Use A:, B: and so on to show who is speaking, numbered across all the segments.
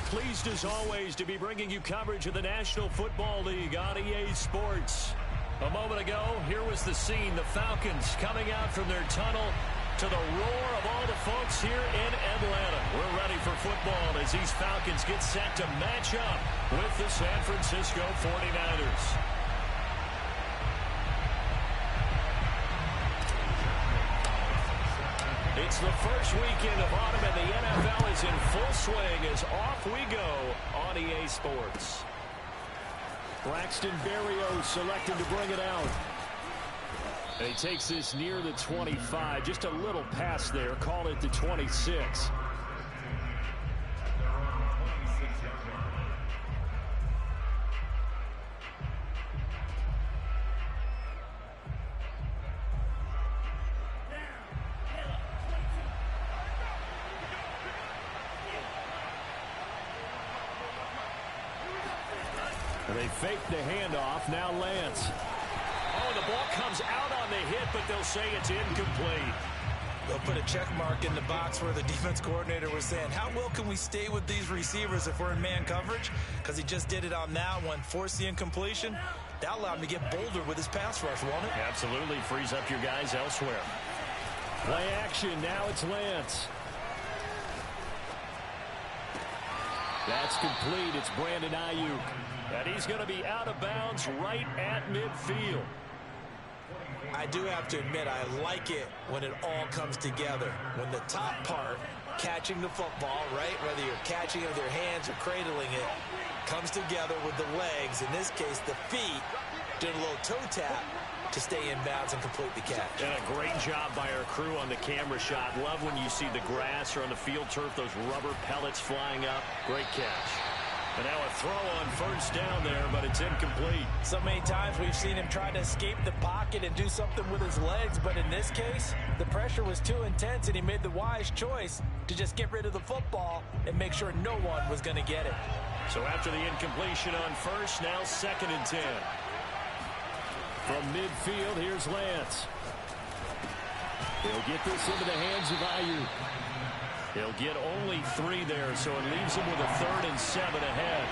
A: Pleased as always to be bringing you coverage of the National Football League on EA Sports. A moment ago, here was the scene. The Falcons coming out from their tunnel to the roar of all the folks here in Atlanta. We're ready for football as these Falcons get set to match up with the San Francisco 49ers. It's the first weekend of autumn, and the NFL is in full swing as off we go on EA Sports. Braxton Berrios selected to bring it out. And he takes this near the 25, just a little past there, call it the 26. They fake the handoff. Now Lance. Oh, the ball comes out on the hit, but they'll say it's incomplete.
B: They'll put a check mark in the box where the defense coordinator was saying, how well can we stay with these receivers if we're in man coverage? Because he just did it on that one, forced the incompletion. That allowed him to get bolder with his pass rush, won't it?
A: Absolutely. Frees up your guys elsewhere. Play action. Now it's Lance. That's complete. It's Brandon Ayuk. And he's going to be out of bounds right at midfield.
B: I do have to admit, I like it when it all comes together. When the top part, catching the football, right, whether you're catching it with your hands or cradling it, comes together with the legs, in this case the feet, doing a little toe tap to stay in bounds and complete the catch.
A: And a great job by our crew on the camera shot. Love when you see the grass or on the field turf, those rubber pellets flying up. Great catch. And now a throw on first down there, but it's incomplete.
B: So many times we've seen him try to escape the pocket and do something with his legs, but in this case, the pressure was too intense, and he made the wise choice to just get rid of the football and make sure no one was going to get it.
A: So after the incompletion on first, now 2nd and 10. From midfield, here's Lance. He'll get this into the hands of Ayuk. He'll get only 3 there, so it leaves him with a 3rd and 7 ahead.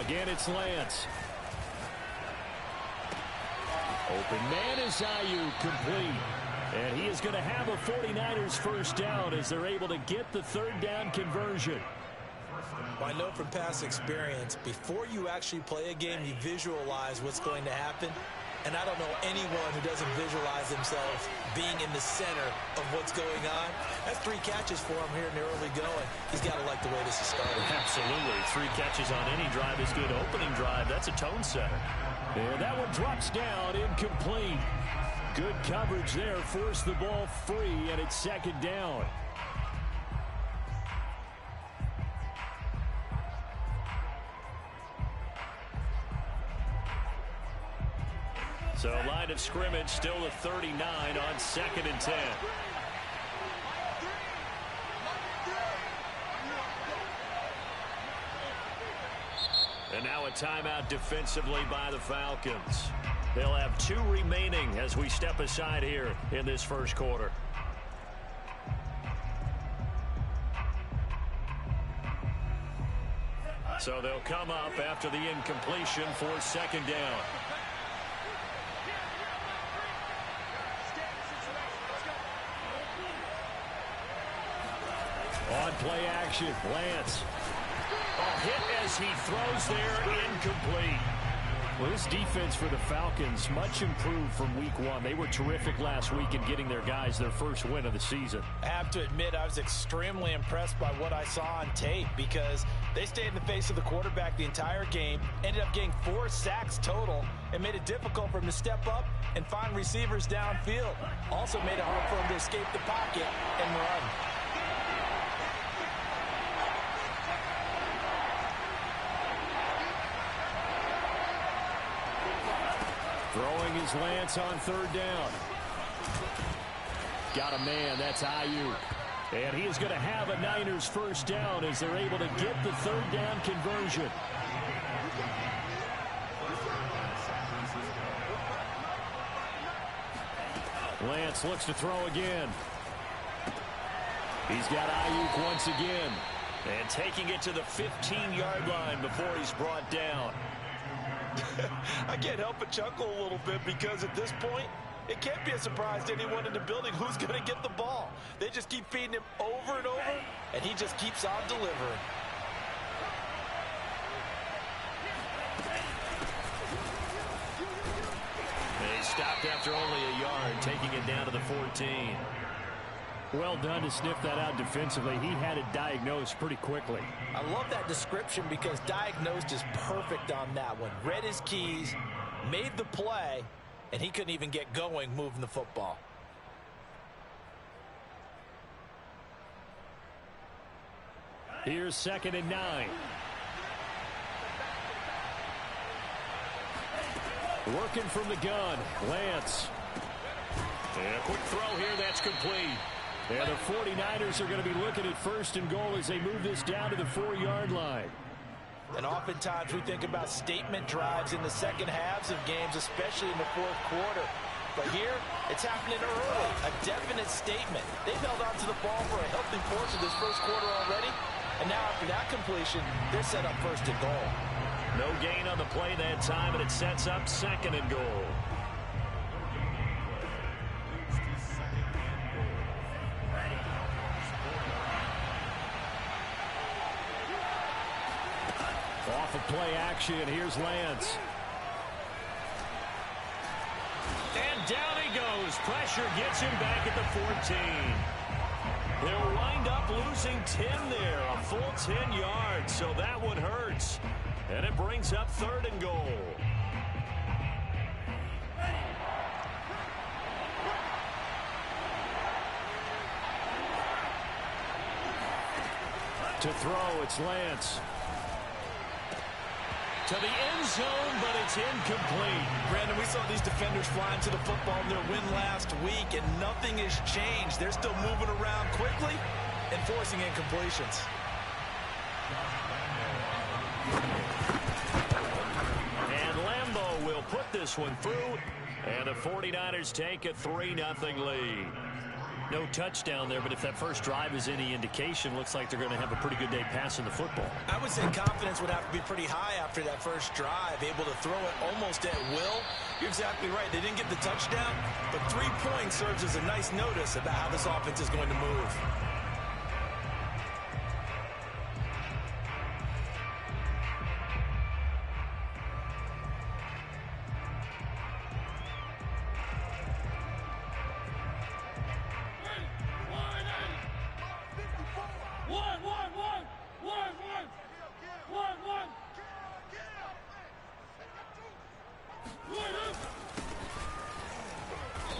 A: Again, it's Lance. Open man is Ayuk, complete. And he is going to have a 49ers first down as they're able to get the 3rd down conversion.
B: Well, I know from past experience, before you actually play a game, you visualize what's going to happen. And I don't know anyone who doesn't visualize themselves being in the center of what's going on. That's 3 catches for him here in the early going. He's got to like the way this is starting.
A: Absolutely. 3 catches on any drive is good. Opening drive, that's a tone setter. And that one drops down, incomplete. Good coverage there, forced the ball free, and it's 2nd down. So line of scrimmage still a 39 on 2nd and 10. And now a timeout defensively by the Falcons. They'll have 2 remaining as we step aside here in this first quarter. So they'll come up after the incompletion for 2nd down. On play action, Lance. A hit as he throws there, incomplete. Well, this defense for the Falcons, much improved from week 1. They were terrific last week in getting their guys their first win of the season.
B: I have to admit, I was extremely impressed by what I saw on tape because they stayed in the face of the quarterback the entire game, ended up getting 4 sacks total, and made it difficult for him to step up and find receivers downfield. Also made it hard for him to escape the pocket and run. Throwing his Lance on 3rd down.
A: Got a man. That's Ayuk. And he is going to have a Niners first down as they're able to get the third down conversion. Lance looks to throw again. He's got Ayuk once again. And taking it to the 15-yard line before he's brought down.
B: I can't help but chuckle a little bit because at this point, it can't be a surprise to anyone in the building who's going to get the ball. They just keep feeding him over and over, and he just keeps on delivering.
A: They stopped after only a yard, taking it down to the 14. Well done to sniff that out defensively. He had it diagnosed pretty quickly.
B: I love that description because diagnosed is perfect on that one. Read his keys, made the play, and he couldn't even get going moving the football.
A: Here's 2nd and 9. Working from the gun, Lance. And a quick throw here, that's complete. And the 49ers are going to be looking at 1st and goal as they move this down to the 4-yard line.
B: And oftentimes we think about statement drives in the second halves of games, especially in the 4th quarter. But here, it's happening early, a definite statement. They've held on to the ball for a healthy portion of this 1st quarter already. And now after that completion, they're set up 1st and goal.
A: No gain on the play that time, and it sets up 2nd and goal. Off of play action, here's Lance. And down he goes. Pressure gets him back at the 14. They'll wind up losing 10 there, a full 10 yards, so that one hurts. And it brings up 3rd and goal. To throw, it's Lance. To the end zone, but it's incomplete.
B: Brandon, we saw these defenders flying to the football in their win last week, and nothing has changed. They're still moving around quickly and forcing incompletions.
A: And Lambeau will put this one through, and the 49ers take a 3-0 lead. No touchdown there, but if that first drive is any indication, looks like they're going to have a pretty good day passing the football.
B: I would say confidence would have to be pretty high after that first drive, able to throw it almost at will. You're exactly right. They didn't get the touchdown, but 3 points serves as a nice notice about how this offense is going to move.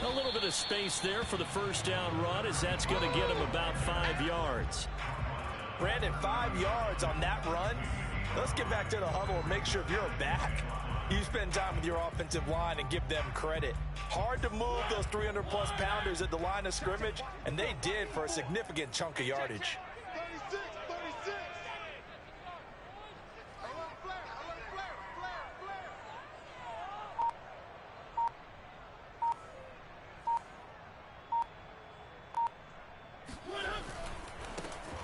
A: A little bit of space there for the first down run, as that's going to get him about 5 yards.
B: Brandon, 5 yards on that run. Let's get back to the huddle and make sure if you're back, you spend time with your offensive line and give them credit. Hard to move those 300-plus pounders at the line of scrimmage, and they did for a significant chunk of yardage.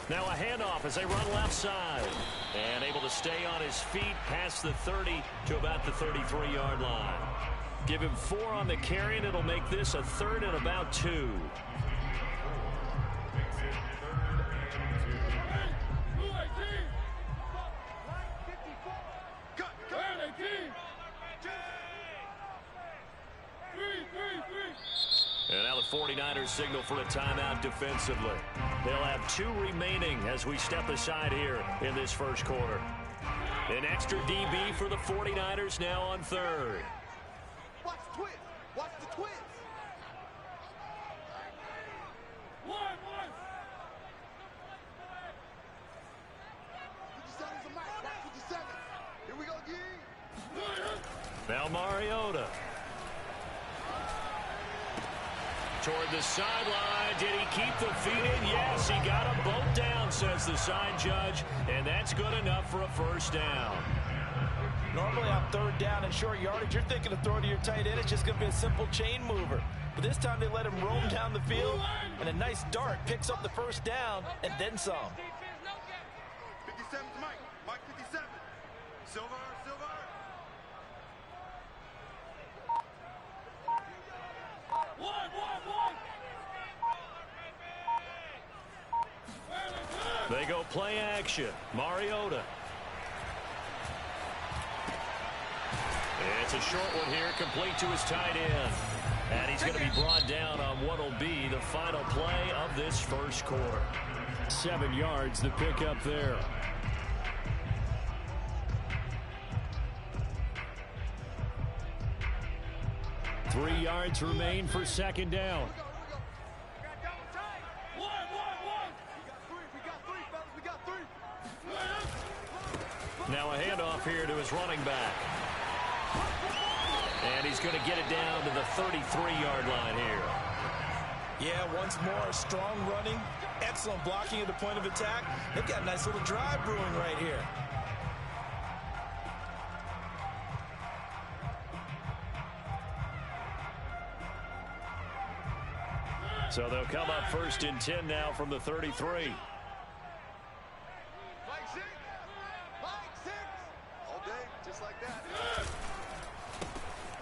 A: Now a handoff as they run left side. And able to stay on his feet past the 30 to about the 33-yard line. Give him 4 on the carry, and it'll make this a 3rd and about 2. And now the 49ers signal for a timeout defensively. They'll have 2 remaining as we step aside here in this first quarter. An extra DB for the 49ers now on 3rd.
C: Watch the twist. Watch the twist. Here we go, Yee.
A: Now Mariota. toward the sideline. Did he keep the feet in? Yes, he got them both down, says the side judge, and that's good enough for a first down.
B: Normally on third down and short yardage, you're thinking of throwing to your tight end. It's just going to be a simple chain mover. But this time they let him roam down the field, and a nice dart picks up the first down and then some.
C: 57's Mike. Mike 57. Silver.
A: They go play action. Mariota. It's a short one here, complete to his tight end. And he's going to be brought down on what will be the final play of this first quarter. 7 yards to pick up there. Three yards remain for second down. Now a handoff here to his running back. And he's going to get it down to the 33-yard line here.
B: Yeah, once more, strong running, excellent blocking at the point of attack. They've got a nice little drive brewing right here.
A: So they'll come up first and 10 now from the 33.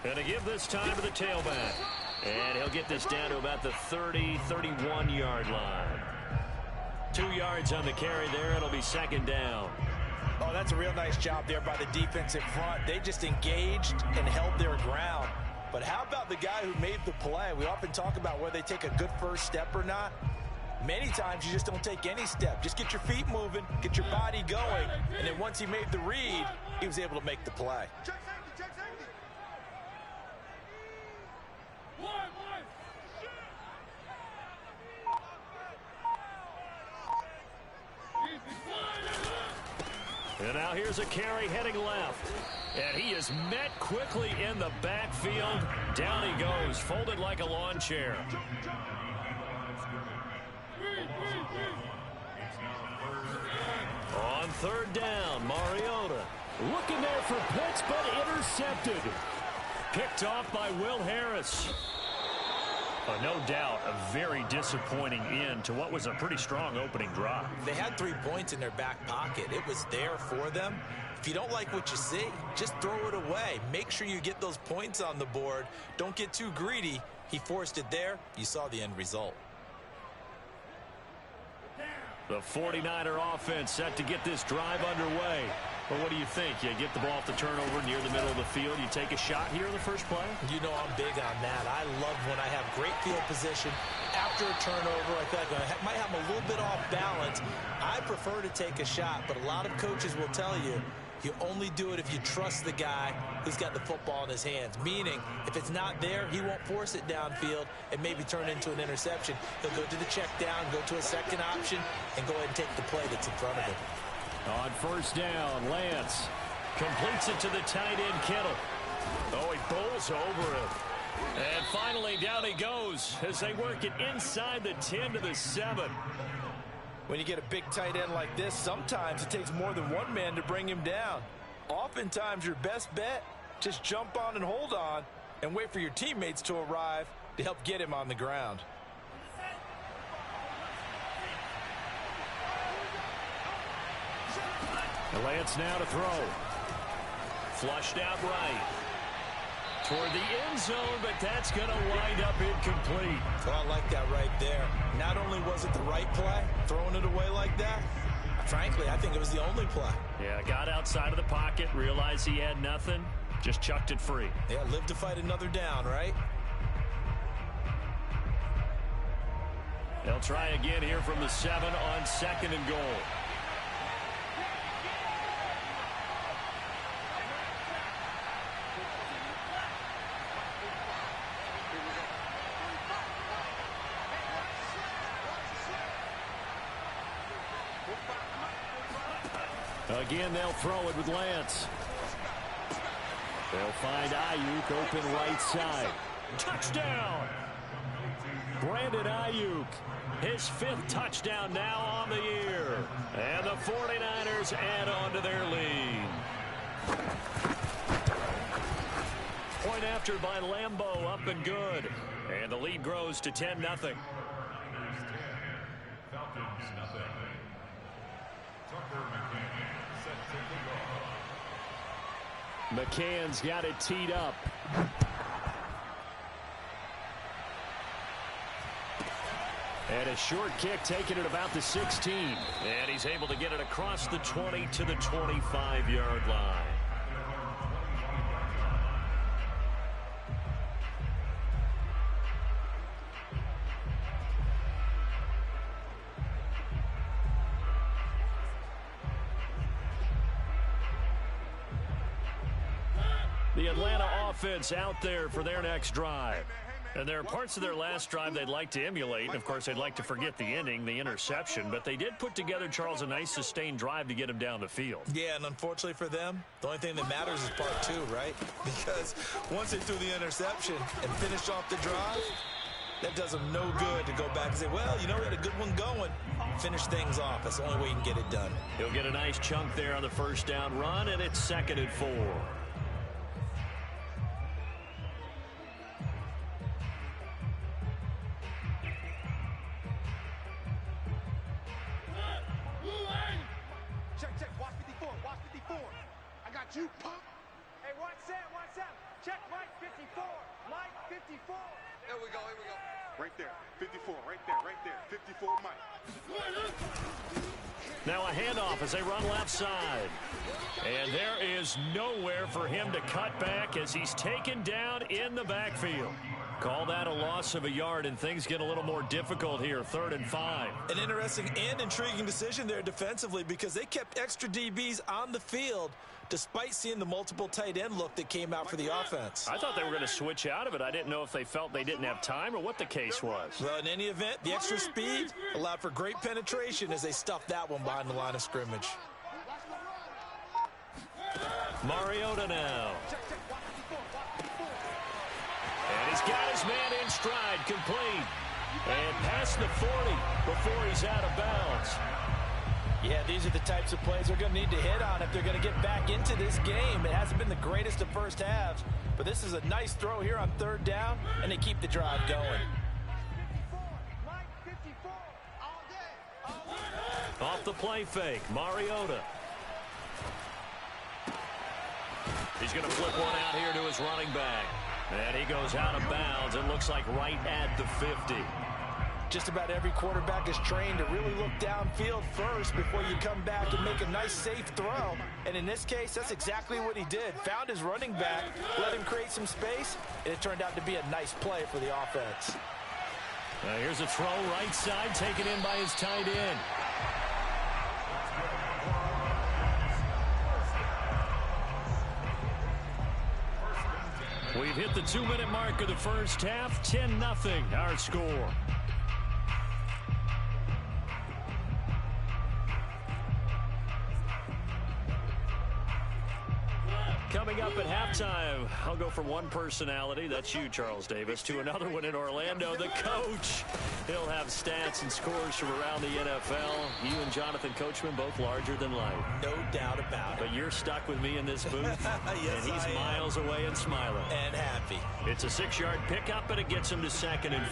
A: And to give this time to the tailback. And he'll get this down to about the 30, 31-yard line. 2 yards on the carry there. It'll be second down.
B: Oh, that's a real nice job there by the defensive front. They just engaged and held their ground. But how about the guy who made the play? We often talk about whether they take a good first step or not. Many times you just don't take any step. Just get your feet moving, get your body going, and then once he made the read, he was able to make the play.
A: And now here's a carry heading left. And he is met quickly in the backfield. Down he goes, folded like a lawn chair. On third down, Mariota. Looking there for Pitts, but intercepted. Picked off by Will Harris. No doubt a very disappointing end to what was a pretty strong opening drive.
B: They had 3 points in their back pocket. It was there for them. If you don't like what you see, just throw it away. Make sure you get those points on the board. Don't get too greedy. He forced it there. You saw the end result.
A: The 49er offense set to get this drive underway. But what do you think? You get the ball off the turnover near the middle of the field. You take a shot here in the first play?
B: You know I'm big on that. I love when I have great field position. After a turnover, I feel like I might have a little bit off balance. I prefer to take a shot, but a lot of coaches will tell you, you only do it if you trust the guy who's got the football in his hands. Meaning, if it's not there, he won't force it downfield and maybe turn into an interception. He'll go to the check down, go to a second option, and go ahead and take the play that's in front of him.
A: On first down, Lance completes it to the tight end, Kittle. Oh, he bowls over him. And finally, down he goes as they work it inside the 10 to the 7.
B: When you get a big tight end like this, sometimes it takes more than one man to bring him down. Oftentimes, your best bet, just jump on and hold on and wait for your teammates to arrive to help get him on the ground.
A: Lance now to throw. Flushed out right. Toward the end zone, but that's going to wind up incomplete.
B: Oh, I like that right there. Not only was it the right play, throwing it away like that, frankly, I think it was the only play.
A: Yeah, got outside of the pocket, realized he had nothing, just chucked it free.
B: Yeah, live to fight another down, right?
A: They'll try again here from the 7 on second and goal. Again, they'll throw it with Lance. They'll find Ayuk open right side. Touchdown! Brandon Ayuk, his 5th touchdown now on the year. And the 49ers add on to their lead. Point after by Lambeau, up and good. And the lead grows to 10-0. McCann's got it teed up. And a short kick taken at about the 16. And he's able to get it across the 20 to the 25-yard line. The Atlanta offense out there for their next drive. And there are parts of their last drive they'd like to emulate. And, of course, they'd like to forget the ending, the interception. But they did put together, Charles, a nice sustained drive to get him down the field.
B: Yeah, and unfortunately for them, the only thing that matters is part 2, right? Because once they threw the interception and finished off the drive, that does them no good to go back and say, well, you know, we had a good one going. Finish things off. That's the only way you can get it done.
A: He'll get a nice chunk there on the first down run, and it's 2nd and 4.
C: You pump. Hey, watch that. Check Mike 54. Mike 54. There we go. Right there. 54. Right there. 54 Mike.
A: Now a handoff as they run left side. And there is nowhere for him to cut back as he's taken down in the backfield. Call that a loss of a yard, and things get a little more difficult here. 3rd and 5.
B: An interesting and intriguing decision there defensively because they kept extra DBs on the field despite seeing the multiple tight end look that came out for the offense.
A: I thought they were going to switch out of it. I didn't know if they felt they didn't have time or what the case was.
B: Well, in any event, the extra speed allowed for great penetration as they stuffed that one behind the line of scrimmage.
A: Mariota now. And he's got his man in stride, complete. And past the 40 before he's out of bounds.
D: Yeah, these are the types of plays they're going to need to hit on if they're going to get back into this game. It hasn't been the greatest of first halves, but this is a nice throw here on 3rd down, and they keep the drive going.
A: Off the play fake, Mariota. He's going to flip one out here to his running back. And he goes out of bounds. It looks like right at the 50.
D: Just about every quarterback is trained to really look downfield first before you come back and make a nice, safe throw. And in this case, that's exactly what he did. Found his running back, let him create some space, and it turned out to be a nice play for the offense.
A: Here's a throw right side, taken in by his tight end. We've hit the 2-minute mark of the first half. 10-0 our score. Coming up at halftime, I'll go from one personality, that's you, Charles Davis, to another one in Orlando, the coach. He'll have stats and scores from around the NFL. You and Jonathan Coachman, both larger than life.
B: No doubt about it.
A: But you're stuck with me in this booth,
B: yes,
A: and he's miles away and smiling.
B: And happy.
A: It's a 6-yard pickup, and it gets him to 2nd and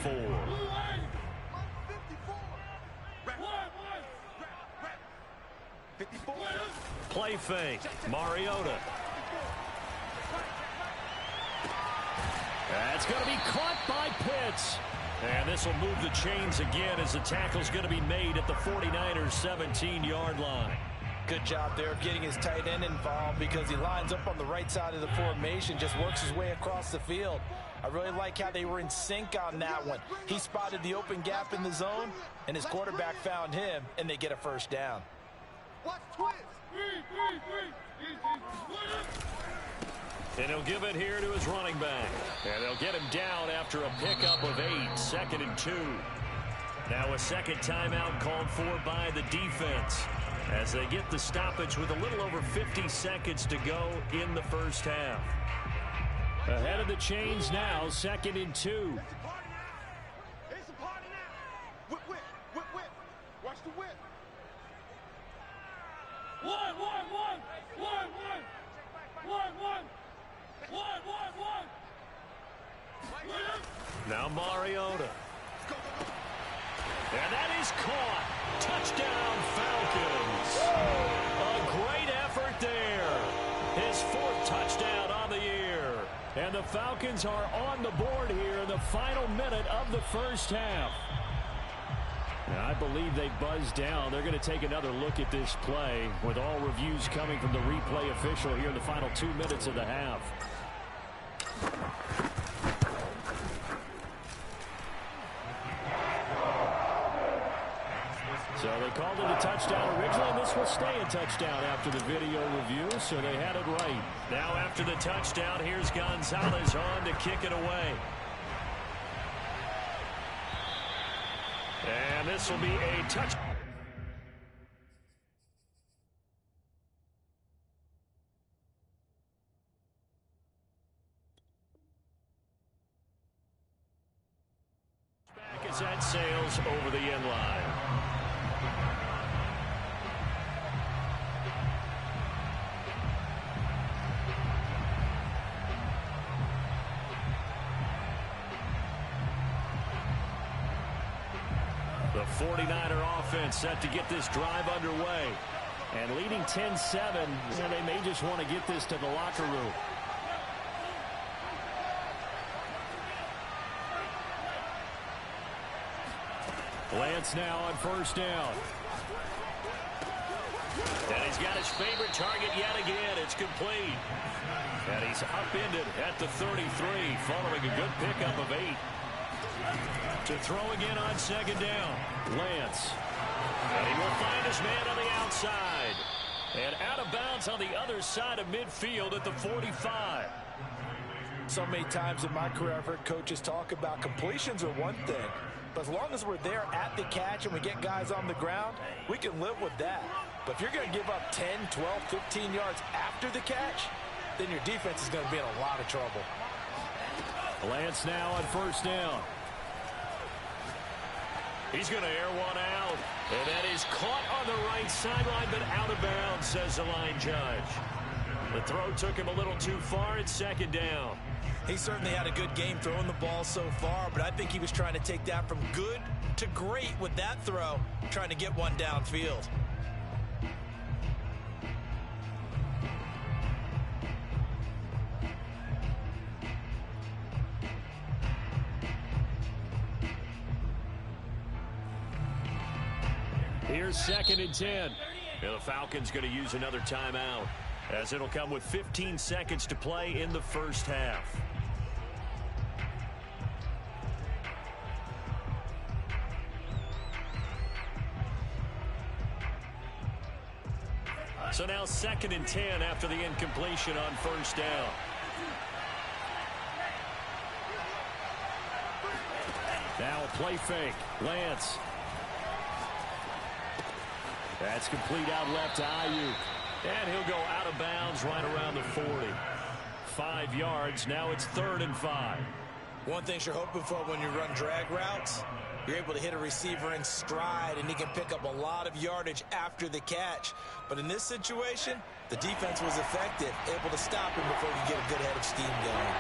A: 4. Play fake, Mariota. That's going to be caught by Pitts. And this will move the chains again as the tackle's going to be made at the 49ers' 17-yard line.
D: Good job there of getting his tight end involved because he lines up on the right side of the formation, just works his way across the field. I really like how they were in sync on that one. He spotted the open gap in the zone, and his quarterback found him, and they get a first down.
A: And he'll give it here to his running back. And they'll get him down after a pickup of 8, 2nd and 2. Now a second timeout called for by the defense as they get the stoppage with a little over 50 seconds to go in the first half. Ahead of the chains now, 2nd and 2.
C: Watch the whip.
E: One.
A: Now Mariota. And that is caught. Touchdown, Falcons. A great effort there. His 4th touchdown on the year. And the Falcons are on the board here in the final minute of the first half. And I believe they buzzed down. They're going to take another look at this play with all reviews coming from the replay official here in the final 2 minutes of the half. So they called it a touchdown originally, and this will stay a touchdown after the video review, so they had it right. Now after the touchdown, here's Gonzalez on to kick it away. And this will be a touch. Back as that sails over the end line. The 49er offense set to get this drive underway. And leading 10-7, they may just want to get this to the locker room. Lance now on first down. And he's got his favorite target yet again. It's complete. And he's upended at the 33, following a good pickup of 8. To throw again on second down. Lance. And he will find his man on the outside. And out of bounds on the other side of midfield at the 45.
D: So many times in my career I've heard coaches talk about completions are one thing. But as long as we're there at the catch and we get guys on the ground, we can live with that. But if you're going to give up 10, 12, 15 yards after the catch, then your defense is going to be in a lot of trouble.
A: Lance now on first down. He's going to air one out. And that is caught on the right sideline, but out of bounds, says the line judge. The throw took him a little too far. It's second down.
B: He certainly had a good game throwing the ball so far, but I think he was trying to take that from good to great with that throw, trying to get one downfield.
A: Here's 2nd and 10. And the Falcons going to use another timeout, as it'll come with 15 seconds to play in the first half. So now 2nd and 10 after the incompletion on first down. Now a play fake. Lance. That's complete out left to Ayuk. And he'll go out of bounds right around the 40. 5 yards. Now it's 3rd and 5.
B: One thing you're hoping for when you run drag routes, you're able to hit a receiver in stride, and he can pick up a lot of yardage after the catch. But in this situation, the defense was effective, able to stop him before he could get a good head of steam going.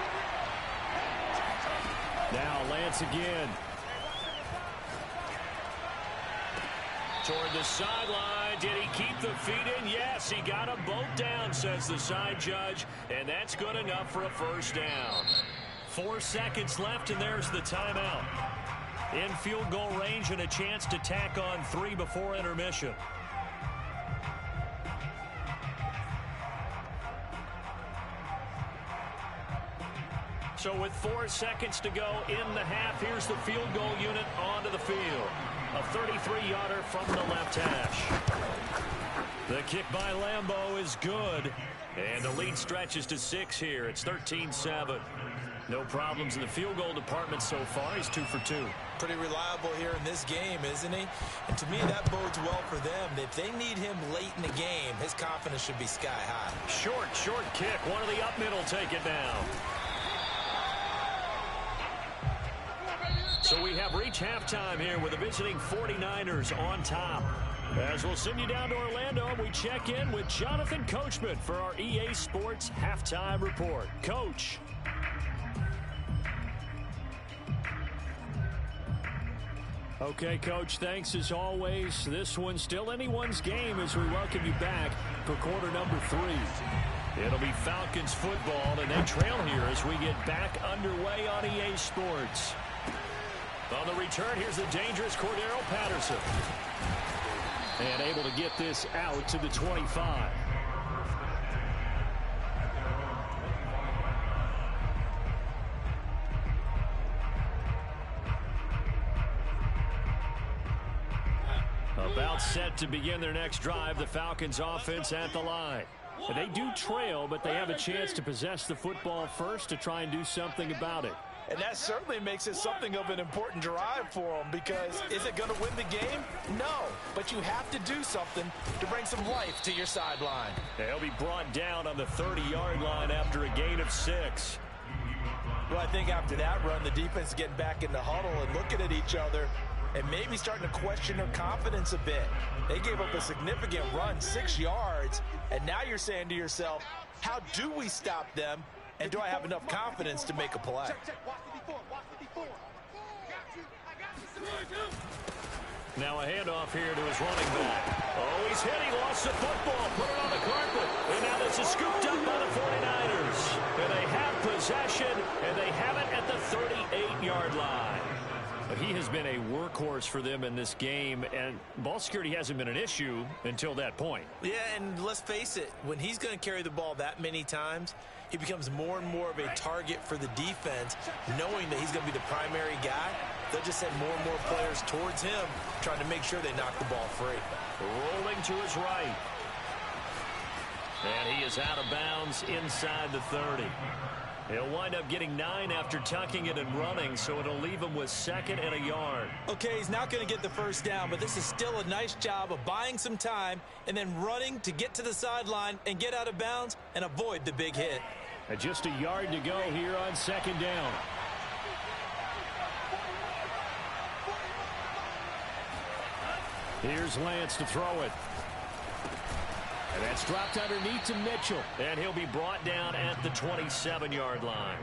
A: Now Lance again. Toward the sideline. Did he keep the feet in? Yes, he got them both down, says the side judge. And that's good enough for a first down. 4 seconds left, and there's the timeout. In field goal range and a chance to tack on 3 before intermission. So with 4 seconds to go in the half, here's the field goal unit onto the field. A 33-yarder from the left hash. The kick by Lambeau is good. And the lead stretches to 6 here. It's 13-7. No problems in the field goal department so far. He's 2 for 2.
B: Pretty reliable here in this game, isn't he? And to me, that bodes well for them. If they need him late in the game, his confidence should be sky high.
A: Short kick. One of the up middle take it down. So we have reached halftime here with the visiting 49ers on top. As we'll send you down to Orlando, we check in with Jonathan Coachman for our EA Sports Halftime Report. Coach. Okay, Coach, thanks as always. This one's still anyone's game as we welcome you back for quarter number 3. It'll be Falcons football, and they trail here as we get back underway on EA Sports. On the return, here's the dangerous Cordero Patterson. And able to get this out to the 25. About set to begin their next drive, the Falcons offense at the line. They do trail, but they have a chance to possess the football first to try and do something about it.
D: And that certainly makes it something of an important drive for them, because is it going to win the game? No, but you have to do something to bring some life to your sideline.
A: They'll be brought down on the 30-yard line after a gain of 6.
D: Well, I think after that run, the defense is getting back in the huddle and looking at each other and maybe starting to question their confidence a bit. They gave up a significant run, 6 yards, and now you're saying to yourself, how do we stop them? And do I have enough confidence to make a play?
A: Now a handoff here to his running back. Oh, he's hit. He lost the football. Put it on the carpet. And now this is scooped up by the 49ers. And they have possession, and they have it at the 38-yard line. But he has been a workhorse for them in this game, and ball security hasn't been an issue until that point.
B: Yeah, and let's face it, when he's going to carry the ball that many times, he becomes more and more of a target for the defense, knowing that he's going to be the primary guy. They'll just send more and more players towards him, trying to make sure they knock the ball free.
A: Rolling to his right. And he is out of bounds inside the 30. He'll wind up getting 9 after tucking it and running, so it'll leave him with 2nd and a yard.
B: Okay, he's not going to get the first down, but this is still a nice job of buying some time and then running to get to the sideline and get out of bounds and avoid the big hit.
A: And just a yard to go here on 2nd down. Here's Lance to throw it. And that's dropped underneath to Mitchell. And he'll be brought down at the 27-yard line.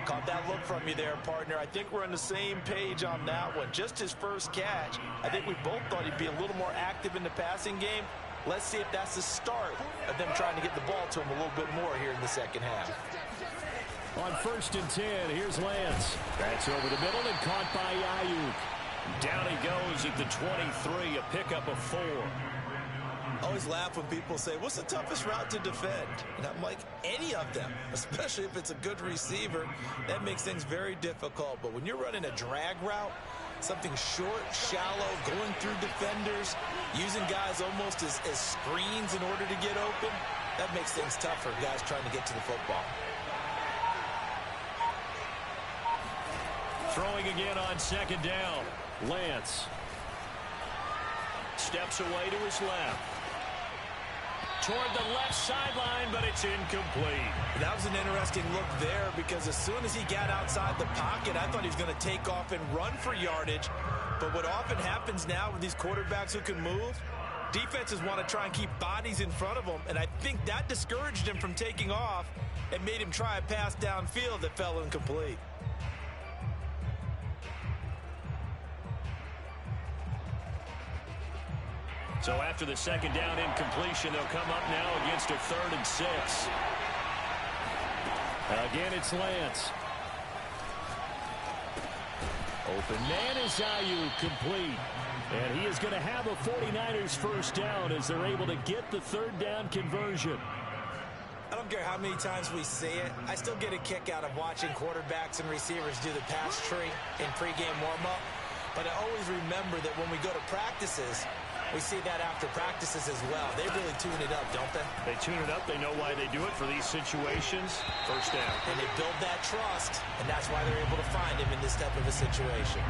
D: Caught that look from you there, partner. I think we're on the same page on that one. Just his first catch. I think we both thought he'd be a little more active in the passing game. Let's see if that's the start of them trying to get the ball to him a little bit more here in the second half.
A: On 1st and 10, here's Lance. That's over the middle and caught by Yoooooooooooooo. Down he goes at the 23, a pickup of 4.
B: I always laugh when people say, what's the toughest route to defend? And I'm like, any of them, especially if it's a good receiver. That makes things very difficult. But when you're running a drag route, something short, shallow, going through defenders, using guys almost as screens in order to get open, that makes things tough for guys trying to get to the football.
A: Throwing again on 2nd down. Lance steps away to his left. Toward the left sideline, but it's incomplete.
B: That was an interesting look there, because as soon as he got outside the pocket, I thought he was going to take off and run for yardage. But what often happens now with these quarterbacks who can move, defenses want to try and keep bodies in front of them, and I think that discouraged him from taking off and made him try a pass downfield that fell incomplete.
A: So after the 2nd down incompletion, they'll come up now against a 3rd and 6. Again, it's Lance. Open man is Yoooooooooooo, complete. And he is going to have a 49ers first down as they're able to get the 3rd down conversion.
B: I don't care how many times we see it. I still get a kick out of watching quarterbacks and receivers do the pass tree in pregame warm-up. But I always remember that when we go to practices, we see that after practices as well. They really tune it up, don't they?
A: They tune it up. They know why they do it for these situations. First down.
B: And they build that trust, and that's why they're able to find him in this type of a situation.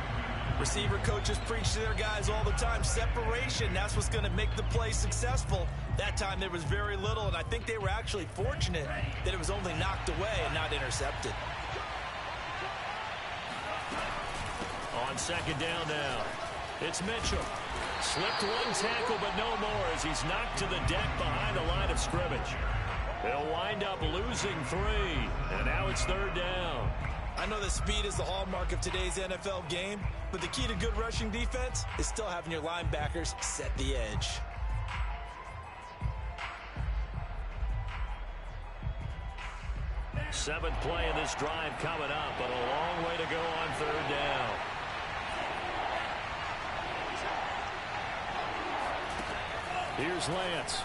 B: Receiver coaches preach to their guys all the time. Separation, that's what's going to make the play successful. That time there was very little, and I think they were actually fortunate that it was only knocked away and not intercepted.
A: On second down now, it's Mitchell. Slipped one tackle, but no more as he's knocked to the deck behind the line of scrimmage. They'll wind up losing 3, and now it's third down.
B: I know that speed is the hallmark of today's NFL game, but the key to good rushing defense is still having your linebackers set the edge.
A: Seventh play of this drive coming up, but a long way to go on third down. Here's Lance.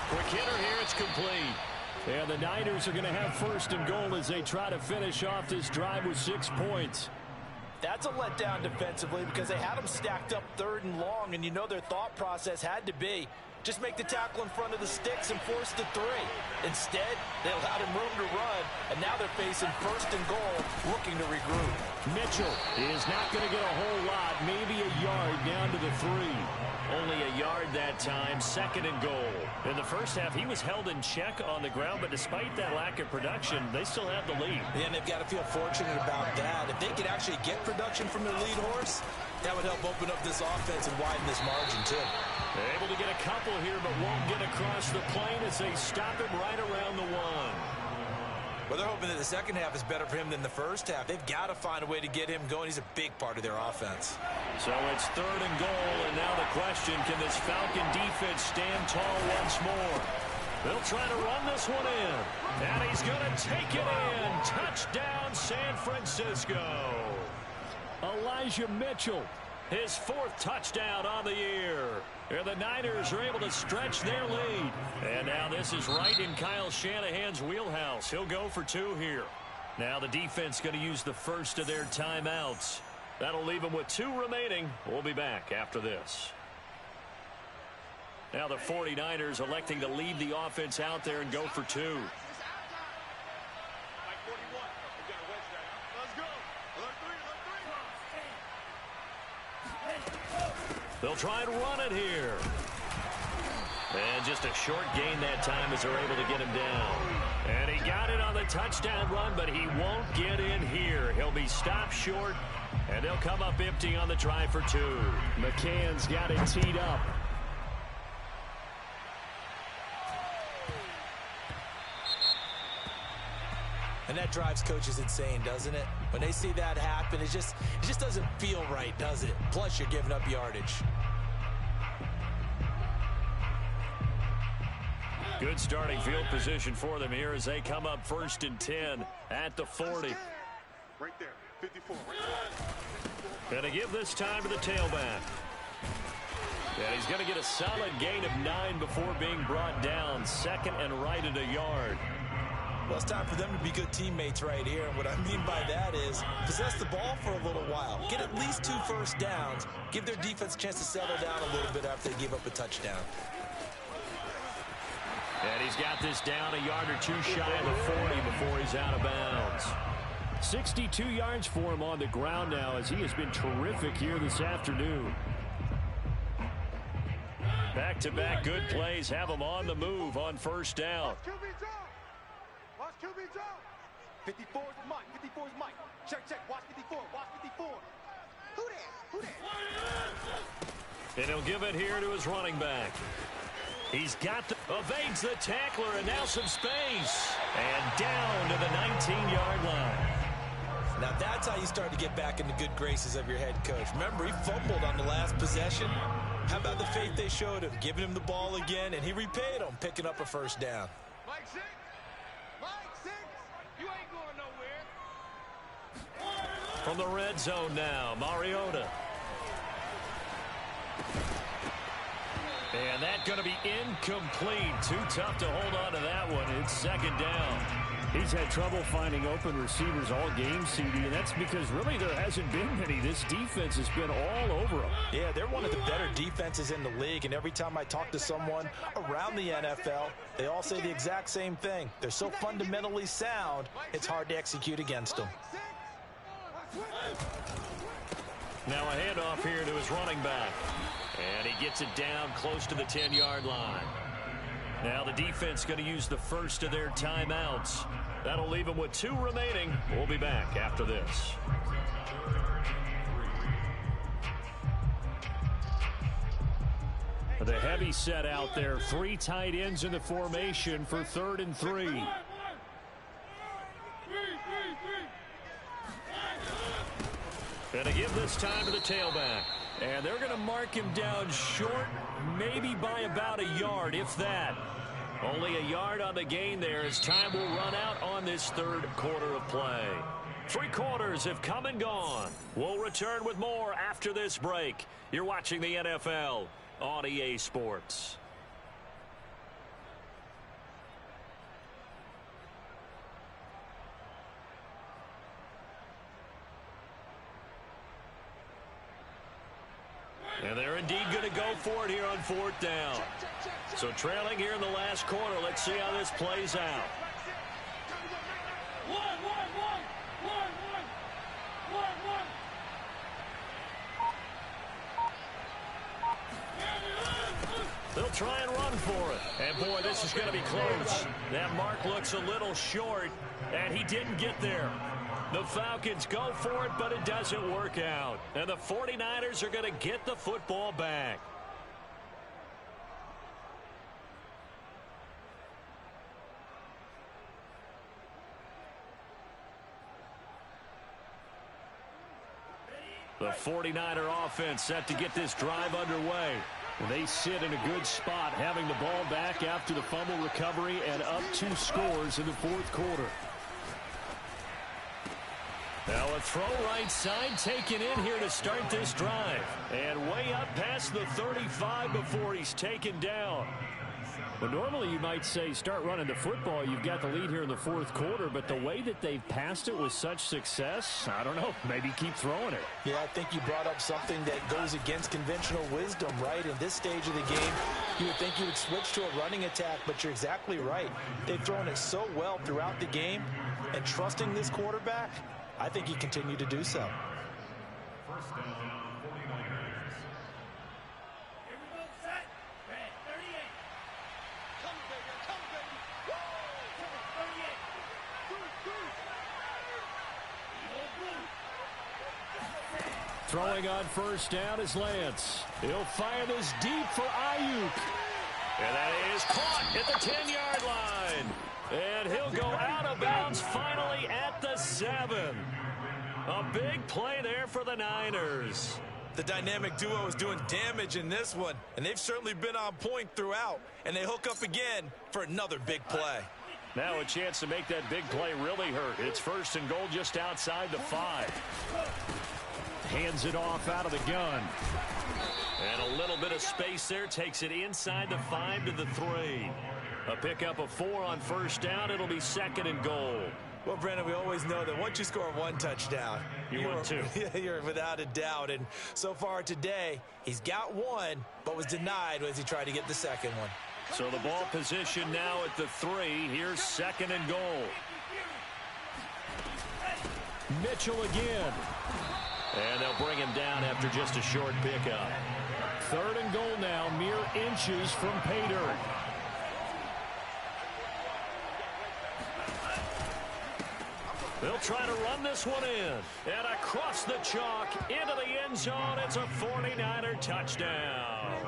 A: Quick hitter here, it's complete. And the Niners are going to have first and goal as they try to finish off this drive with 6 points.
D: That's a letdown defensively because they had them stacked up third and long, and you know their thought process had to be just make the tackle in front of the sticks and force the 3. Instead, they allowed him room to run, and now they're facing first and goal, looking to regroup.
A: Mitchell is not going to get a whole lot, maybe a yard down to the 3. Only a yard that time, second and goal. In the first half, he was held in check on the ground, but despite that lack of production, they still have the lead.
B: Yeah, and they've got to feel fortunate about that. If they could actually get production from their lead horse, that would help open up this offense and widen this margin, too.
A: They're able to get a couple here, but won't get across the plane as they stop him right around the 1.
B: Well, they're hoping that the second half is better for him than the first half. They've got to find a way to get him going. He's a big part of their offense.
A: So it's third and goal, and now the question, can this Falcon defense stand tall once more? They'll try to run this one in, and he's going to take it in. Touchdown, San Francisco. Elijah Mitchell, his 4th touchdown on the year. And the Niners are able to stretch their lead. And now this is right in Kyle Shanahan's wheelhouse. He'll go for 2 here. Now the defense going to use the first of their timeouts. That'll leave them with 2 remaining. We'll be back after this. Now the 49ers electing to leave the offense out there and go for 2. They'll try and run it here. And just a short gain that time as they're able to get him down. And he got it on the touchdown run, but he won't get in here. He'll be stopped short, and they'll come up empty on the try for 2. McCann's got it teed up.
B: And that drives coaches insane, doesn't it? When they see that happen, it just doesn't feel right, does it? Plus, you're giving up yardage.
A: Good starting field position for them here as they come up first and 10 at the 40.
C: Right there, 54. Right there.
A: And to give this time to the tailback. And he's going to get a solid gain of 9 before being brought down. Second and right at a yard.
B: Well, it's time for them to be good teammates right here. And what I mean by that is possess the ball for a little while. Get at least 2 first downs. Give their defense a chance to settle down a little bit after they give up a touchdown.
A: And he's got this down a yard or 2 shy of the 40 before he's out of bounds. 62 yards for him on the ground now as he has been terrific here this afternoon. Back-to-back good plays have him on the move on first down.
C: Watch QB zone. 54 is Mike. 54 is Mike. Check. Watch 54. Watch 54. Who there?
A: And he'll give it here to his running back. He's got evades the tackler, and now some space. And down to the 19-yard line.
B: Now that's how you start to get back in the good graces of your head coach. Remember, he fumbled on the last possession. How about the faith they showed him, giving him the ball again, and he repaid them, picking up a first down.
C: Mike 6. You ain't going nowhere.
A: From the red zone now, Mariota. And that's going to be incomplete. Too tough to hold on to that one. It's second down. He's had trouble finding open receivers all game, CD, and that's because really there hasn't been many. This defense has been all over them.
D: Yeah, they're one of the better defenses in the league, and every time I talk to someone around the NFL, they all say the exact same thing. They're so fundamentally sound, it's hard to execute against them.
A: Now a handoff here to his running back. And he gets it down close to the 10-yard line. Now the defense going to use the first of their timeouts. That'll leave them with 2 remaining. We'll be back after this. The heavy set out there. 3 tight ends in the formation for 3rd and 3. And to give this time to the tailback. And they're going to mark him down short, maybe by about a yard, if that. Only a yard on the gain there as time will run out on this 3rd quarter of play. 3 quarters have come and gone. We'll return with more after this break. You're watching the NFL on EA Sports. And they're indeed going to go for it here on 4th down. So trailing here in the last quarter. Let's see how this plays out. They'll try and run for it. And, boy, this is going to be close. That mark looks a little short, and he didn't get there. The Falcons go for it, but it doesn't work out. And the 49ers are going to get the football back. The 49er offense set to get this drive underway. They sit in a good spot, having the ball back after the fumble recovery and up 2 scores in the 4th quarter. Now a throw right side taken in here to start this drive. And way up past the 35 before he's taken down. Well, normally you might say start running the football. You've got the lead here in the 4th quarter, but the way that they've passed it with such success, I don't know, maybe keep throwing it.
D: Yeah, I think you brought up something that goes against conventional wisdom, right? In this stage of the game, you would think you would switch to a running attack, but you're exactly right. They've thrown it so well throughout the game, and trusting this quarterback, I think he continued to do so.
C: First down, 49ers.
A: Throwing on 1st down is Lance. He'll fire this deep for Ayuk. And that is caught at the 10-yard line. And he'll go out of bounds finally at the 7. A big play there for the Niners.
B: The dynamic duo is doing damage in this one, and they've certainly been on point throughout. And they hook up again for another big play.
A: Now a chance to make that big play really hurt. It's 1st and goal just outside the 5. Hands it off out of the gun. And a little bit of space there. Takes it inside the 5 to the 3. A pickup of 4 on 1st down. It'll be 2nd and goal.
B: Well, Brandon, we always know that once you score 1 touchdown,
A: you want 2.
B: You're without a doubt. And so far today, he's got 1, but was denied as he tried to get the 2nd one.
A: So the ball position now at the 3. Here's 2nd and goal. Mitchell again. And they'll bring him down after just a short pickup. 3rd and goal now, mere inches from pay dirt. They'll try to run this one in. And across the chalk into the end zone. It's a 49er touchdown.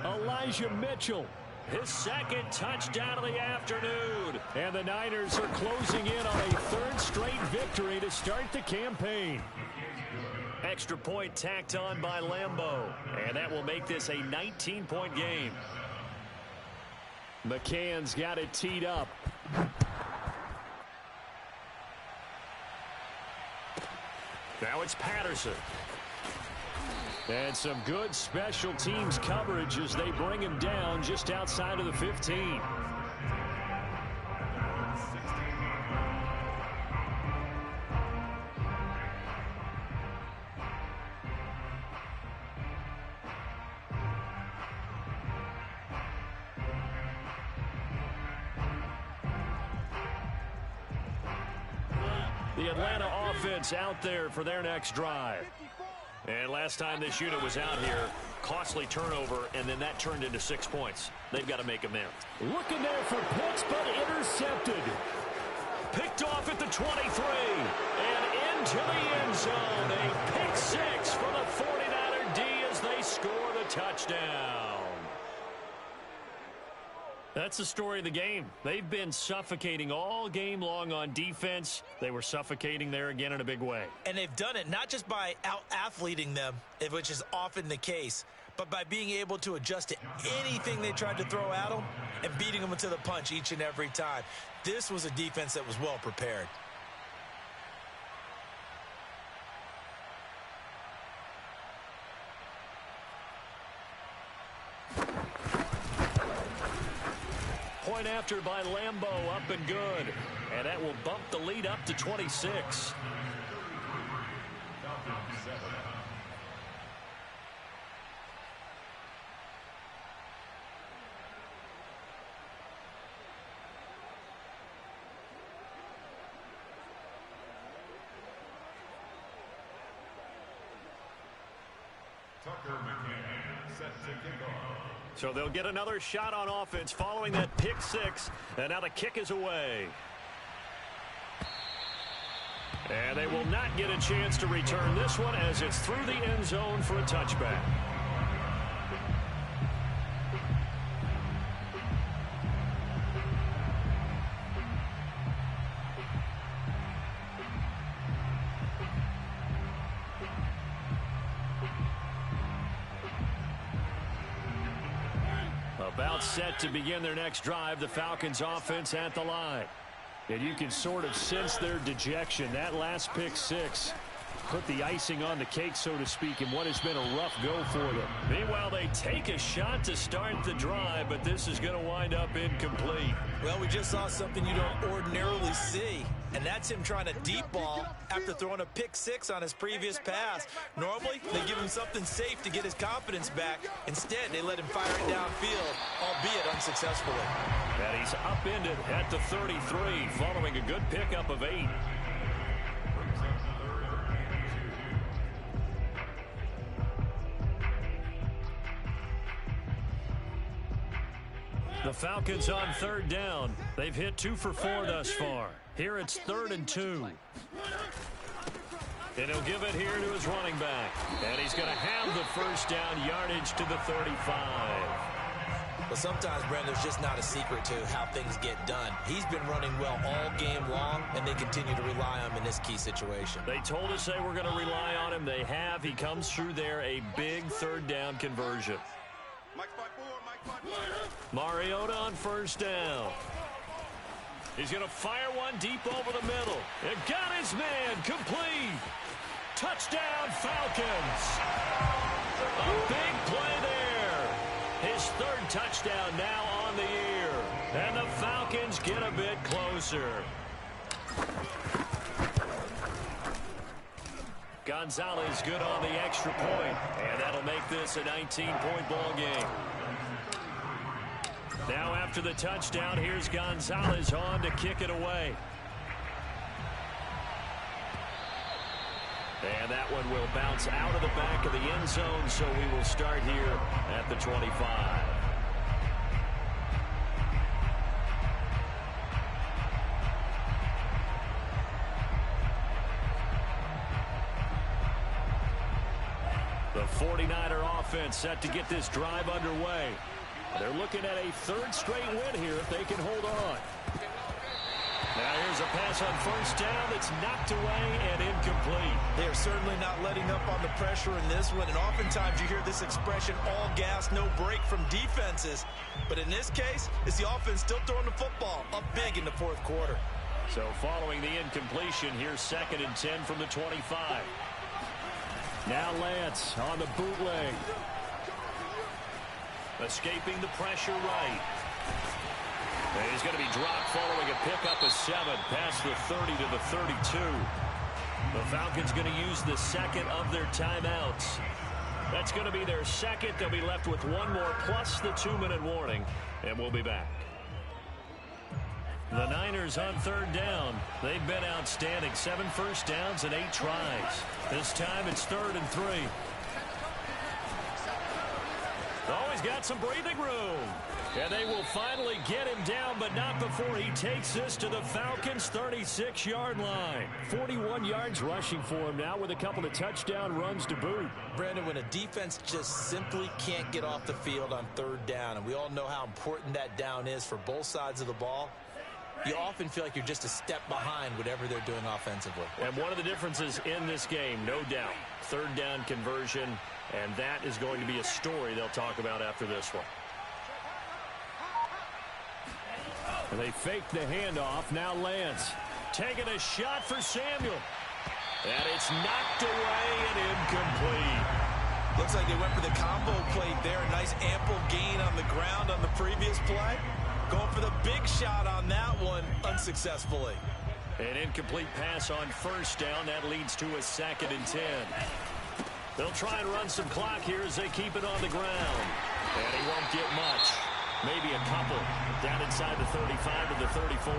A: Elijah Mitchell, his 2nd touchdown of the afternoon. And the Niners are closing in on a 3rd straight victory to start the campaign. Extra point tacked on by Lambeau. And that will make this a 19-point game. McCann's got it teed up. Now it's Patterson. And some good special teams coverage as they bring him down just outside of the 15. The Atlanta offense out there for their next drive. And last time this unit was out here, costly turnover, and then that turned into 6 points. They've got to make amends.
E: Looking there for picks, but intercepted.
A: Picked off at the 23, and into the end zone. A pick six for the 49er D as they score the touchdown. That's the story of the game. They've been suffocating all game long on defense. They were suffocating there again in a big way.
D: And they've done it not just by out-athleting them, which is often the case, but by being able to adjust to anything they tried to throw at them and beating them to the punch each and every time. This was a defense that was well prepared.
A: Point after by Lambeau, up and good. And that will bump the lead up to 26. So they'll get another shot on offense following that pick six. And now the kick is away. And they will not get a chance to return this one as it's through the end zone for a touchback. About set to begin their next drive, the Falcons offense at the line. And you can sort of sense their dejection. That last pick six put the icing on the cake, so to speak, in what has been a rough go for them. Meanwhile, they take a shot to start the drive, but this is going to wind up incomplete.
D: Well, we just saw something you don't ordinarily see, and that's him trying to deep ball after throwing a pick six on his previous pass. Normally, they give him something safe to get his confidence back. Instead, they let him fire it downfield, albeit unsuccessfully.
A: And he's upended at the 33, following a good pickup of 8. The Falcons on third down. They've hit 2 for 4 thus far. Here it's 3rd and 2. And he'll give it here to his running back. And he's going to have the first down yardage to the 35.
D: Well, sometimes, Brent, there's just not a secret to how things get done. He's been running well all game long, and they continue to rely on him in this key situation.
A: They told us they were going to rely on him. They have. He comes through there, a big third down conversion. Mariota on first down. He's going to fire one deep over the middle. It got his man complete. Touchdown, Falcons. A big play there. His 3rd touchdown now on the year. And the Falcons get a bit closer. Gonzalez good on the extra point. And that'll make this a 19-point ball game. Now after the touchdown, here's Gonzalez on to kick it away. And that one will bounce out of the back of the end zone, so we will start here at the 25. The 49er offense set to get this drive underway. They're looking at a 3rd straight win here if they can hold on. Now here's a pass on first down that's knocked away and incomplete.
D: They are certainly not letting up on the pressure in this one, and oftentimes you hear this expression, all gas, no break from defenses. But in this case, it's the offense still throwing the football up big in the 4th quarter.
A: So following the incompletion, here's 2nd and 10 from the 25. Now Lance on the bootleg. Escaping the pressure right. And he's going to be dropped following a pickup of 7 past the 30 to the 32. The Falcons going to use the 2nd of their timeouts. That's going to be their 2nd. They'll be left with 1 more plus the 2-minute warning. And we'll be back. The Niners on third down. They've been outstanding. 7 first downs and 8 tries. This time it's 3rd and 3. Oh, he's got some breathing room. And they will finally get him down, but not before he takes this to the Falcons' 36-yard line. 41 yards rushing for him now with a couple of touchdown runs to boot.
B: Brandon, when a defense just simply can't get off the field on third down, and we all know how important that down is for both sides of the ball, you often feel like you're just a step behind whatever they're doing offensively.
A: And one of the differences in this game, no doubt, third down conversion, and that is going to be a story they'll talk about after this one. And they fake the handoff. Now Lance taking a shot for Samuel. And it's knocked away and incomplete.
B: Looks like they went for the combo play there. Nice ample gain on the ground on the previous play. Going for the big shot on that one unsuccessfully.
A: An incomplete pass on first down. That leads to a 2nd and 10. They'll try and run some clock here as they keep it on the ground. And he won't get much. Maybe a couple down inside the 35 to the 34.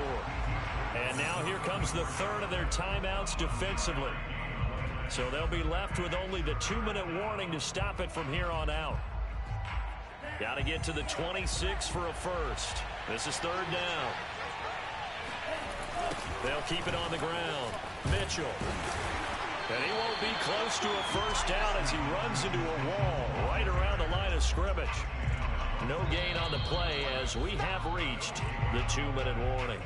A: And now here comes the 3rd of their timeouts defensively. So they'll be left with only the 2-minute warning to stop it from here on out. Got to get to the 26 for a first. This is 3rd down. They'll keep it on the ground. Mitchell. And he won't be close to a first down as he runs into a wall right around the line of scrimmage. No gain on the play as we have reached the 2-minute warning.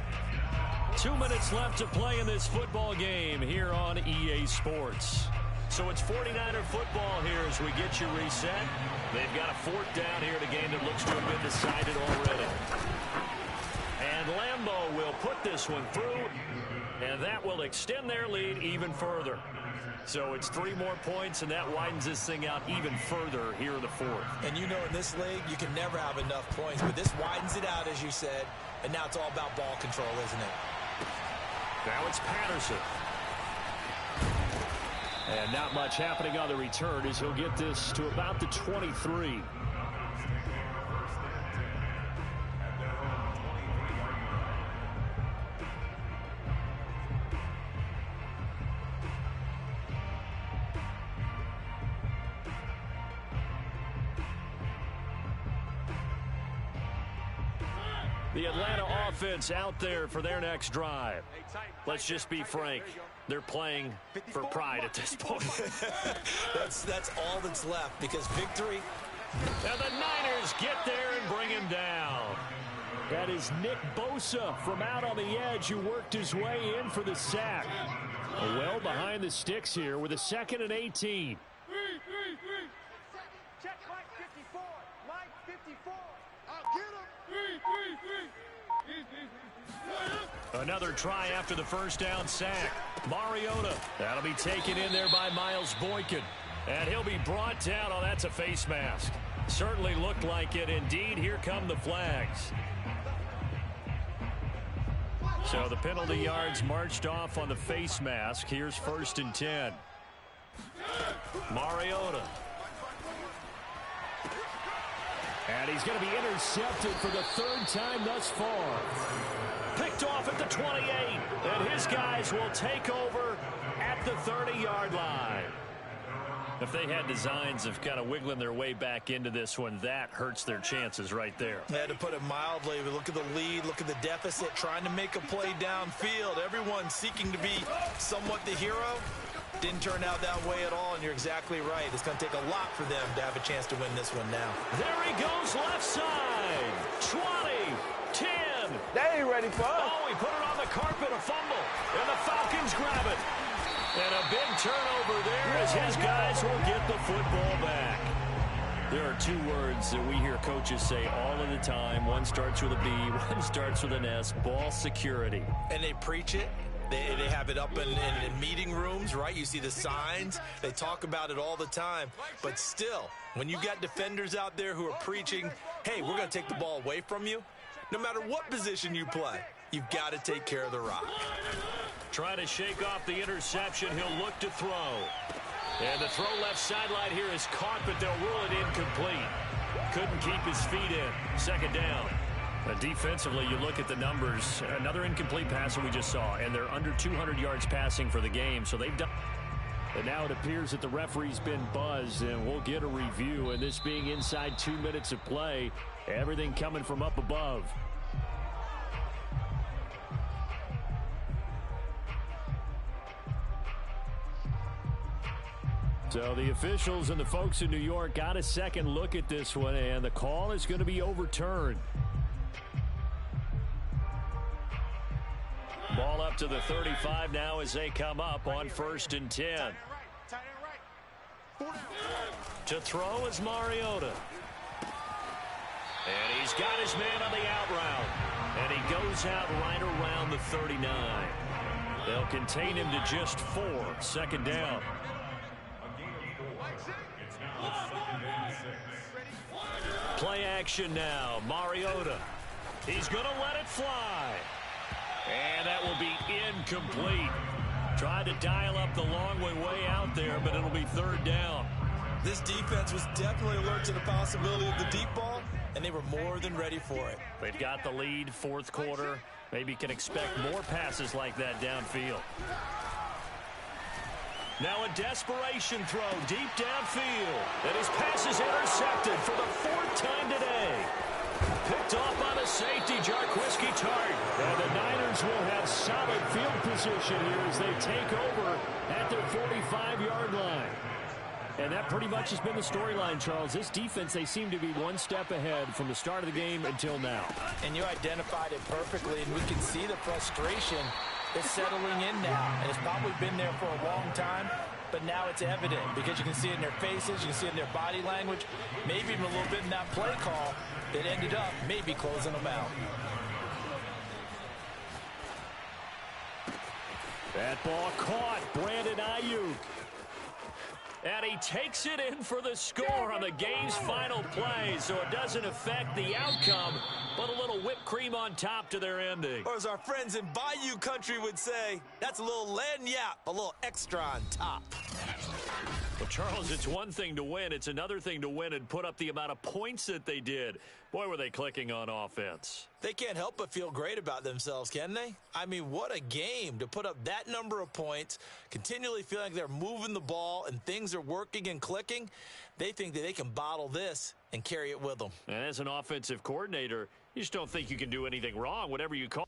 A: 2 minutes left to play in this football game here on EA Sports. So it's 49er football here as we get you reset. They've got a 4th down here in a game that looks to have been decided already. And Lambeau will put this one through, and that will extend their lead even further. So it's 3 more points, and that widens this thing out even further here in the 4th.
B: And you know in this league, you can never have enough points, but this widens it out, as you said, and now it's all about ball control, isn't it?
A: Now it's Patterson. And not much happening on the return as he'll get this to about the 23. The Atlanta offense out there for their next drive. Let's just be frank. They're playing for pride at this point.
B: That's all that's left because victory.
A: And the Niners get there and bring him down. That is Nick Bosa from out on the edge who worked his way in for the sack. Well behind the sticks here with a 2nd and 18.
C: Check Mike 54. Mike 54. I'll get him.
A: Another try after the first down sack. Mariota. That'll be taken in there by Miles Boykin. And he'll be brought down. Oh, that's a face mask. Certainly looked like it. Indeed, here come the flags. So the penalty yards marched off on the face mask. Here's 1st and 10. Mariota. And he's going to be intercepted for the 3rd time thus far. Picked off at the 28. And his guys will take over at the 30-yard line. If they had designs of kind of wiggling their way back into this one, that hurts their chances right there.
B: They had to put it mildly. Look at the lead. Look at the deficit. Trying to make a play downfield. Everyone seeking to be somewhat the hero. Didn't turn out that way at all, and you're exactly right. It's going to take a lot for them to have a chance to win this one now.
A: There he goes left side. 20, 10.
F: They ain't ready for us.
A: Oh, he put it on the carpet, a fumble. And the Falcons grab it. And a big turnover there as his guys will get the football back. There are 2 words that we hear coaches say all of the time. One starts with a B, one starts with an S. Ball security.
B: And they preach it. They have it up in meeting rooms, right? You see the signs. They talk about it all the time. But still, when you got defenders out there who are preaching, hey, we're going to take the ball away from you, no matter what position you play, you've got to take care of the rock.
A: Trying to shake off the interception. He'll look to throw. And the throw left sideline here is caught, but they'll rule it incomplete. Couldn't keep his feet in. 2nd down. Defensively, you look at the numbers. Another incomplete pass that we just saw, and they're under 200 yards passing for the game. So they've done. And now it appears that the referee's been buzzed, and we'll get a review. And this being inside 2 minutes of play, everything coming from up above. So the officials and the folks in New York got a second look at this one, and the call is going to be overturned. Ball up to the 35 now as they come up on 1st and 10. To throw is Mariota. And he's got his man on the out route. And he goes out right around the 39. They'll contain him to just 4. 2nd down. Play action now. Mariota. He's going to let it fly. And that will be incomplete. Tried to dial up the long way out there, but it'll be 3rd down.
B: This defense was definitely alert to the possibility of the deep ball, and they were more than ready for it.
A: They've got the lead, 4th quarter. Maybe can expect more passes like that downfield. Now a desperation throw deep downfield. And his pass is intercepted for the 4th time today. Picked off by the safety, Jarquiski Tart. And the Niners will have solid field position here as they take over at their 45-yard line. And that pretty much has been the storyline, Charles. This defense, they seem to be one step ahead from the start of the game until now.
D: And you identified it perfectly, and we can see the frustration is settling in now. And it's probably been there for a long time, but now it's evident because you can see it in their faces, you can see it in their body language, maybe even a little bit in that play call that ended up maybe closing them out.
A: That ball caught. Brandon Ayuk. And he takes it in for the score on the game's final play, so it doesn't affect the outcome, but a little whipped cream on top to their ending.
B: Or as our friends in Bayou country would say, that's a little lagniappe, a little extra on top.
A: Well, Charles, it's one thing to win. It's another thing to win and put up the amount of points that they did. Boy, were they clicking on offense.
B: They can't help but feel great about themselves, can they? I mean, what a game to put up that number of points, continually feeling like they're moving the ball and things are working and clicking. They think that they can bottle this and carry it with them.
A: And as an offensive coordinator, you just don't think you can do anything wrong, whatever you call.